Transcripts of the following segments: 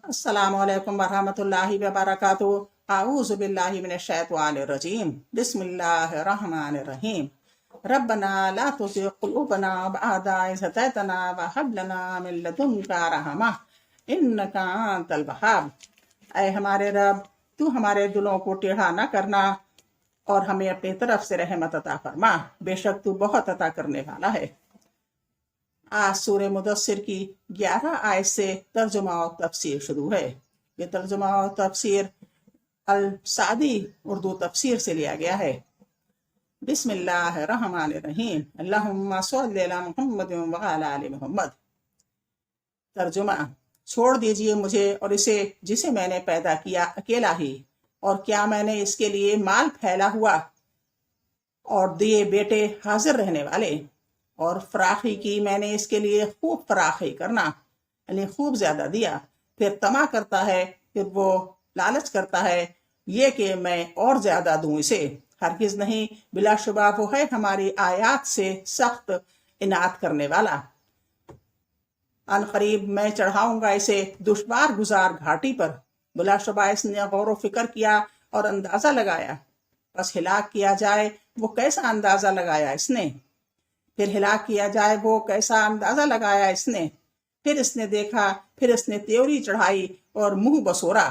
अस्सलामु अलैकुम वरहमतुल्लाहि वबरकातुहू। आऊज़ु बिल्लाहि मिनश्शैतानिर रजीम। बिस्मिल्लाहिर रहमानिर रहीम। रब्बना ला तुज़िग़ क़ुलूबना बअद इज़ हदैतना व हब लना मिन लदुनका रहमा इन्नका अंतल वहाब। ऐ हमारे रब, तू हमारे दिलों को टेढ़ा न करना और हमें अपनी तरफ से रहमत अता फरमा, बेशक तू बहुत अता करने वाला है। आज सूरह मुदस्सिर की 11 आयत से तर्जुमा और तफसीर शुरू है। ये तर्जुमा और तफसीर अल सादी उर्दू तफसीर से लिया गया है। बिस्मिल्लाहिर्रहमानिर्रहीम। अल्लाहुम्मा सल्लि अला मुहम्मद व अला आलि मुहम्मद। तर्जुमा: छोड़ दीजिए मुझे और इसे जिसे मैंने पैदा किया अकेला ही, और क्या मैंने इसके लिए माल फैला हुआ और दिए बेटे हाजिर रहने वाले, और फराखी की मैंने इसके लिए खूब फराखी करना, यानी खूब ज्यादा दिया। फिर तमा करता है, फिर वो लालच करता है ये कि मैं और ज्यादा दूं इसे। हरगिज नहीं, बिलाशुबा वो है हमारी आयात से सख्त इनात करने वाला। अन करीब मैं चढ़ाऊंगा इसे दुश्वार गुजार घाटी पर। बिलाशुबा इसने गौर फिक्र किया और अंदाजा लगाया। बस हिलाक किया जाए वो कैसा अंदाजा लगाया इसने। फिर हिलाक किया जाए वो कैसा अंदाजा लगाया इसने। फिर इसने देखा, फिर इसने त्योरी चढ़ाई और मुंह बसोरा,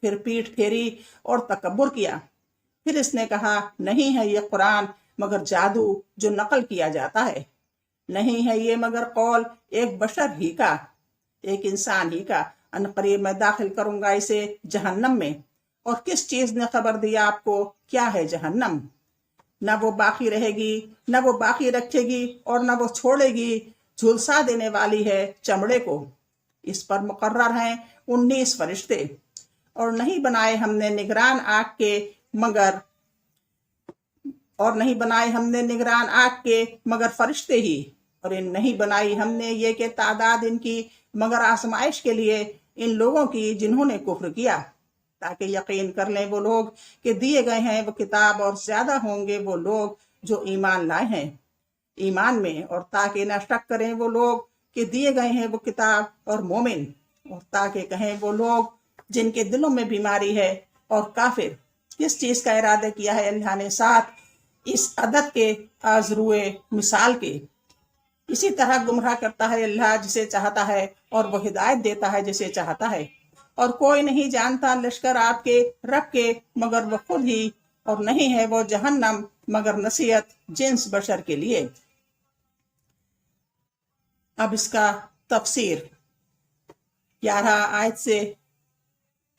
फिर पीठ फेरी और तकब्बुर किया। फिर इसने कहा, नहीं है ये कुरान मगर जादू जो नकल किया जाता है। नहीं है ये मगर कौल एक बशर ही का, एक इंसान ही का। अनकरीब मैं दाखिल करूंगा इसे जहन्नम में। और किस चीज ने खबर दिया आपको क्या है जहन्नम? न वो बाकी रहेगी, न वो बाकी रखेगी, और न वो छोड़ेगी। झुलसा देने वाली है चमड़े को। इस पर मुकर्रर हैं 19 फरिश्ते। और नहीं बनाए हमने निगरान आग के मगर फरिश्ते ही। और इन नहीं बनाई हमने ये कि तादाद इनकी मगर आजमाइश के लिए इन लोगों की जिन्होंने कुफ्र किया, ताकि यकीन कर लें वो लोग कि दिए गए हैं वो किताब, और ज्यादा होंगे वो लोग जो ईमान लाए हैं ईमान में। और ताकि न शक करें वो लोग कि दिए गए हैं वो किताब और मोमिन, और ताकि कहें वो लोग जिनके दिलों में बीमारी है और काफिर। किस चीज का इरादा किया है अल्लाह ने साथ इस अदद के आजरुए मिसाल के। इसी तरह गुमराह करता है अल्लाह जिसे चाहता है, और वो हिदायत देता है जिसे चाहता है। और कोई नहीं जानता लश्कर आपके रब के मगर वो खुद ही, और नहीं है वो जहन्नम मगर नसीहत जिन्स बशर के लिए। अब इसका तफसीर 11 आयत से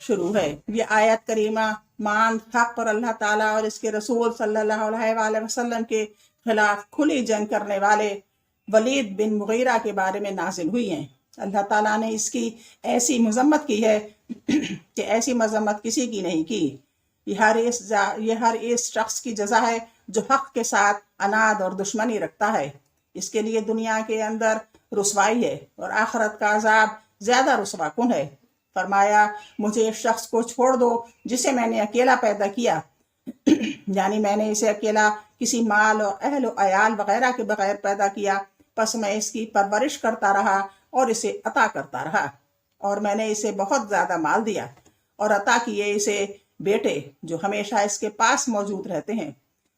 शुरू है। ये आयत करीमा मान हक पर अल्लाह ताला और इसके रसूल सल्लल्लाहु अलैहि वसल्लम के खिलाफ खुली जंग करने वाले वलीद बिन मुगीरा के बारे में नाजिल हुई हैं। अल्लाह ताला ने इसकी ऐसी मजम्मत की है कि ऐसी मजम्मत किसी की नहीं की। ये हर इस शख्स की जजा है जो हक के साथ अनाद और दुश्मनी रखता है। इसके लिए दुनिया के अंदर रुसवाई है और आखिरत का अजाब ज्यादा रुसवाकुन है। फरमाया, मुझे इस शख्स को छोड़ दो जिसे मैंने अकेला पैदा किया, यानी मैंने इसे अकेला किसी माल और अहल और अयाल वगैरह के बगैर पैदा किया। बस मैं इसकी परवरिश करता रहा और इसे अता करता रहा, और मैंने इसे बहुत ज्यादा माल दिया और अता किए इसे बेटे जो हमेशा इसके पास मौजूद रहते हैं।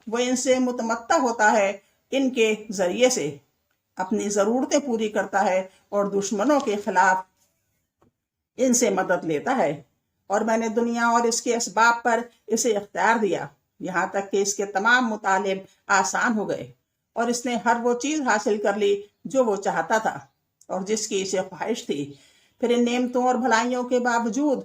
वो इनसे मुतमत्ता होता है, इनके जरिए से अपनी जरूरतें पूरी करता है और दुश्मनों के खिलाफ इनसे मदद लेता है। और मैंने दुनिया और इसके असबाब पर इसे इख्तियार दिया, यहाँ तक कि इसके तमाम मुतालिब आसान हो गए, और इसने हर वो चीज हासिल कर ली जो वो चाहता था और जिसकी इसे ख्वाहिश थी। फिर इन नेमतों और भलाइयों के बावजूद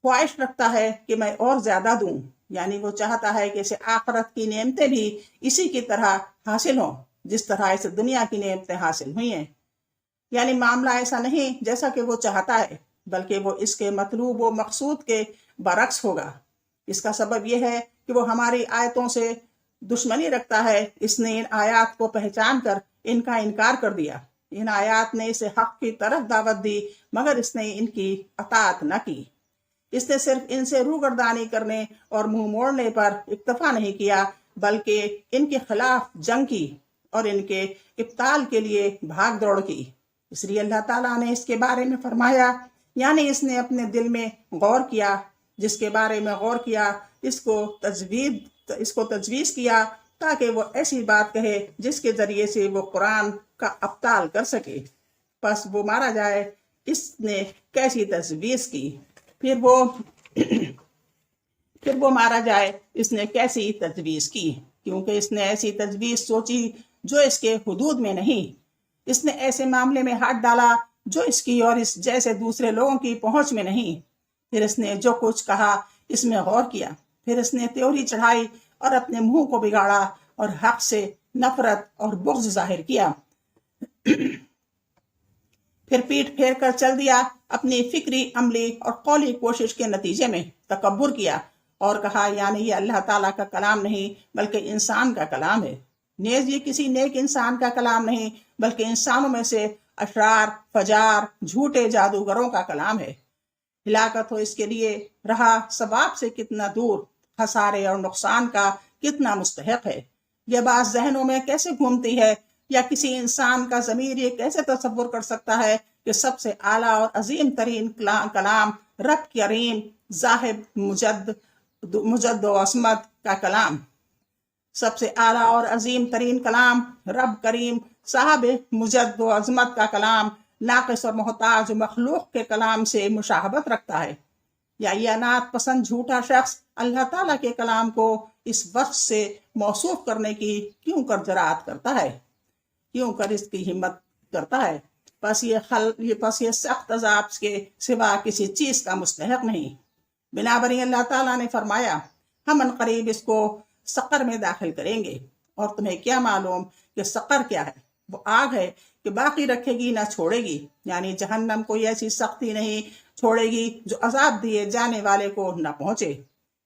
ख्वाहिश रखता है कि मैं और ज्यादा दूं, यानी वो चाहता है कि इसे आखिरत की नेमतें भी इसी की तरह हासिल हों जिस तरह इसे दुनिया की नेमतें हासिल हुई हैं। यानी मामला ऐसा नहीं जैसा कि वो चाहता है, बल्कि वो इसके मतलूब व मकसूद के बरक्स होगा। इसका सबब यह है कि वो हमारी आयतों से दुश्मनी रखता है। इसने इन आयात को पहचान कर इनका इनकार कर दिया। इन आयात ने इसे हक की तरफ दावत दी, मगर इसने इनकी अतात न की। इसने सिर्फ इनसे रूगर्दानी करने और मुंह मोड़ने पर इक्तफा नहीं किया, बल्कि इनके खिलाफ जंग की और इनके इब्ताल के लिए भाग दौड़ की। इसलिए अल्लाह ताला ने इसके बारे में फरमाया, یعنی اس نے اپنے دل میں غور کیا، جس کے بارے میں غور کیا اس کو تجویز کیا تاکہ وہ ایسی بات کہے جس کے ذریعے سے وہ قرآن کا ابطال کر سکے، پس وہ مارا جائے۔ اس نے کیسی تجویز کی، پھر وہ مارا جائے، اس نے کیسی تجویز کی، کیونکہ اس نے ایسی تجویز سوچی جو اس کے حدود میں نہیں، اس نے ایسے معاملے میں ہاتھ ڈالا جو اس کی اور اس جیسے دوسرے لوگوں کی پہنچ میں نہیں۔ پھر اس نے جو کچھ کہا اس میں غور کیا، پھر اس نے تیوری چڑھائی اور اپنے منہ کو بگاڑا اور حق سے نفرت اور بغض ظاہر کیا، پھر پیٹ پھیر کر چل دیا، اپنی فکری، عملی اور قولی کوشش کے نتیجے میں تکبر کیا اور کہا یعنی یہ اللہ تعالیٰ کا کلام نہیں بلکہ انسان کا کلام ہے، نیز یہ کسی نیک انسان کا کلام نہیں بلکہ انسانوں میں سے اشرار، فجار، جھوٹے جادوگروں کا کلام ہے۔ ہلاکت ہو اس کے لیے، رہا ثواب سے کتنا دور، خسارے اور نقصان کا کتنا مستحق ہے۔ یہ بات ذہنوں میں کیسے گھومتی ہے، یا کسی انسان کا ضمیر یہ کیسے تصور کر سکتا ہے کہ سب سے اعلیٰ اور عظیم ترین کلام رب کریم ذاہب مجد و عصمت کا کلام، سب سے اعلیٰ اور عظیم ترین کلام رب کریم صاحب مجد و عظمت کا کلام ناقص اور محتاج مخلوق کے کلام سے مشابہت رکھتا ہے، یا یہ انات پسند جھوٹا شخص اللہ تعالیٰ کے کلام کو اس وصف سے موصوف کرنے کی کیوں کر جرأت کرتا ہے، کیوں کر اس کی ہمت کرتا ہے؟ پس یہ سخت عذاب کے سوا کسی چیز کا مستحق نہیں۔ بنابراین اللہ تعالیٰ نے فرمایا ہم ان قریب اس کو سقر میں داخل کریں گے، اور تمہیں کیا معلوم کہ سقر کیا ہے؟ وہ آگ ہے کہ باقی رکھے گی نہ چھوڑے گی، یعنی جہنم کوئی ایسی سختی نہیں چھوڑے گی جو عذاب دیے جانے والے کو نہ پہنچے،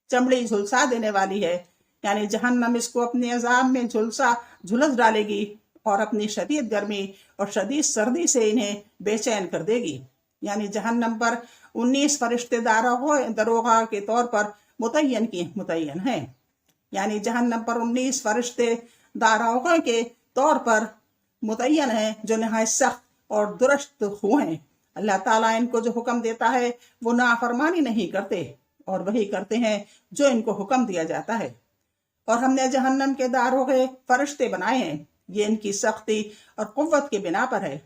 چمڑی جھلسا دینے والی ہے، یعنی جہنم اس کو اپنے عذاب میں جھلس ڈالے گی اور اپنی شدید گرمی اور شدید سردی سے انہیں بے چین کر دے گی، یعنی جہنم پر 19 فرشتے داروغہ کے طور پر متعین ہیں، یعنی جہنم پر 19 فرشتے داروغہ کے طور پر متعین ہیں جو نہایت سخت اور درست خو ہیں۔ اللہ تعالیٰ ان کو جو حکم دیتا ہے وہ نافرمانی نہیں کرتے، اور وہی کرتے ہیں جو ان کو حکم دیا جاتا ہے۔ اور ہم نے جہنم کے داروغے فرشتے بنائے ہیں، یہ ان کی سختی اور قوت کے بنا پر ہے،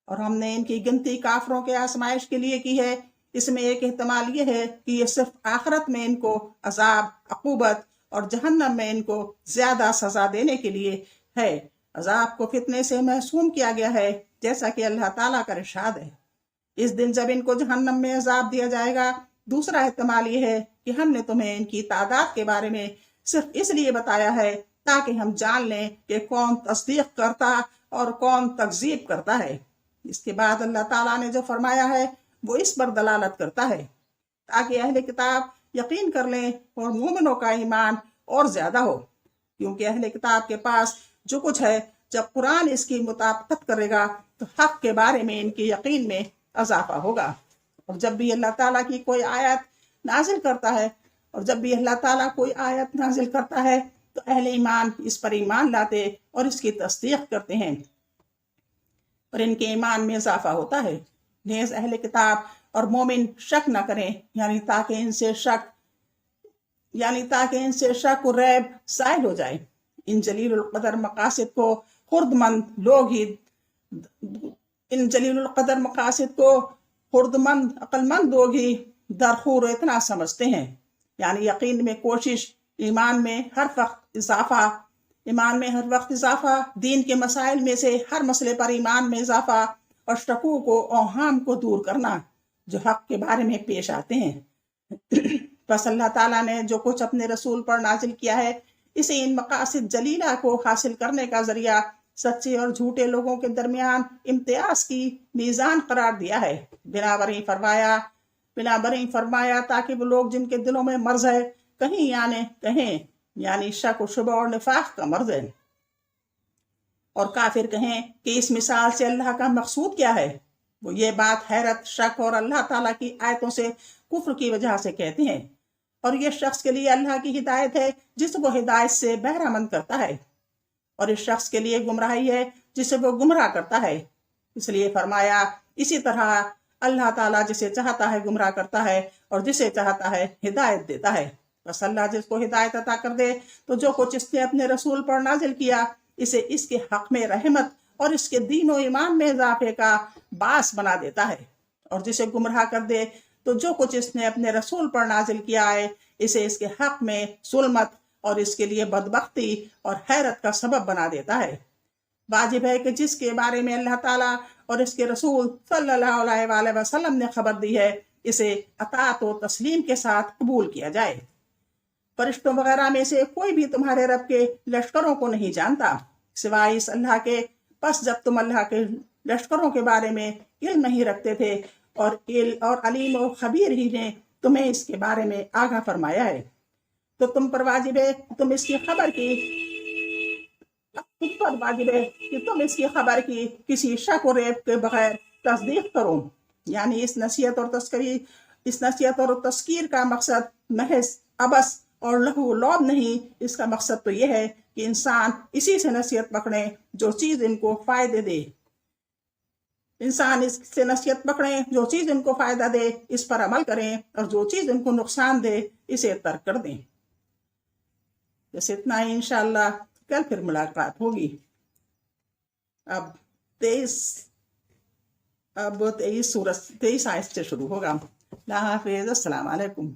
اور ہم نے ان کی گنتی کافروں کے آزمائش کے لیے کی ہے۔ اس میں ایک احتمال یہ ہے کہ یہ صرف آخرت میں ان کو عذاب، عقوبت اور جہنم میں ان کو زیادہ سزا دینے کے لیے ہے۔ عذاب کو فتنے سے محسوم کیا گیا ہے، جیسا کہ اللہ تعالیٰ کا ارشاد ہے۔ اس دن جب ان کو جہنم میں عذاب دیا جائے گا، دوسرا احتمال یہ ہے کہ ہم نے تمہیں ان کی تعداد کے بارے میں صرف اس لیے بتایا ہے تاکہ ہم جان لیں کہ کون تصدیق کرتا اور کون تکذیب کرتا ہے۔ اس کے بعد اللہ تعالیٰ نے جو فرمایا ہے وہ اس پر دلالت کرتا ہے تاکہ اہل کتاب یقین کر لیں اور مومنوں کا ایمان اور زیادہ ہو، کیونکہ اہل کتاب کے پاس جو کچھ ہے، جب قرآن اس کی مطابقت کرے گا تو حق کے بارے میں ان کے یقین میں اضافہ ہوگا، اور جب بھی اللہ تعالیٰ کی کوئی آیت نازل کرتا ہے تو اہل ایمان اس پر ایمان لاتے اور اس کی تصدیق کرتے ہیں، اور ان کے ایمان میں اضافہ ہوتا ہے۔ نیز اہل کتاب اور مومن شک نہ کریں، یعنی تاکہ ان سے شک و ریب زائل ہو جائے۔ ان جلیل القدر مقاصد کو عقل مند لوگ ہی درخور اتنا سمجھتے ہیں، یعنی یقین میں کوشش، ایمان میں ہر وقت اضافہ، دین کے مسائل میں سے ہر مسئلے پر ایمان میں اضافہ، اور شکوک و اوہام کو دور کرنا جو حق کے بارے میں پیش آتے ہیں۔ بس اللہ تعالیٰ نے جو کچھ اپنے رسول پر نازل کیا ہے اسے ان مقاصد جلیلہ کو حاصل کرنے کا ذریعہ سچے اور جھوٹے لوگوں کے درمیان امتیاز کی میزان قرار دیا ہے۔ بنابراین فرمایا تاکہ وہ لوگ جن کے دلوں میں مرض ہے کہیں یعنی شک و شبہ اور نفاق کا مرض ہے، اور کافر کہیں کہ اس مثال سے اللہ کا مقصود کیا ہے، وہ یہ بات حیرت، شک اور اللہ تعالیٰ کی آیتوں سے کفر کی وجہ سے کہتے ہیں، اور یہ شخص کے لیے اللہ کی ہدایت ہے جسے وہ ہدایت سے بہرہ مند کرتا ہے، اور اس شخص کے لیے گمراہی ہے جسے وہ گمراہ کرتا ہے۔ اس لیے فرمایا اسی طرح اللہ ताला जिसे चाहता है गुमराह करता है और जिसे चाहता है हिदायत देता है। बस अल्लाह जिसको हिदायत अता कर दे तो जो कुछ इसने अपने रसूल पर नाजिल किया इसे इसके हक में रहमत और इसके दीन और ईमान में इजाफे का बास बना देता है, और जिसे गुमराह कर दे तो जो कुछ इसने अपने रसूल पर नाजिल किया है इसे इसके हक में जुल्मत और इसके लिए बदबख्ती और हैरत का सबब बना देता है। वाजिब है कि जिसके बारे में अल्लाह ताला और इसके रसूल सल्लल्लाहु अलैहि वसल्लम ने खबर दी है इसे अतात और तस्लीम के साथ कबूल किया जाए। फरिश्तों वगैरह में से कोई भी तुम्हारे रब के लश्करों को नहीं जानता सिवाय इस अल्लाह के। बस जब तुम अल्लाह के लश्करों के बारे में इल्म नहीं रखते थे और अलीम और खबीर ही ने तुम्हें इसके बारे में आगाह फरमाया है, तो तुम पर वाजिब है तुम इसकी खबर की खबर की किसी शक और रेब के बगैर तस्दीक करो। यानी इस नसीहत और तस्कीर का मकसद महज अबस और लहू लौब नहीं, इसका मकसद तो यह है कि इंसान इसी से नसीहत पकड़े जो चीज़ इनको फ़ायदे दे। इंसान इससे नसीहत पकड़ें जो चीज़ इनको फ़ायदा दे, इस पर अमल करें, और जो चीज़ इनको नुकसान दे इसे तर्क कर दें। बस इतना ही, इंशाअल्लाह कल फिर मुलाकात होगी। अब 23 आयत से शुरू होगा। अल्लाह हाफ़िज़, अस्सलाम वालेकुम।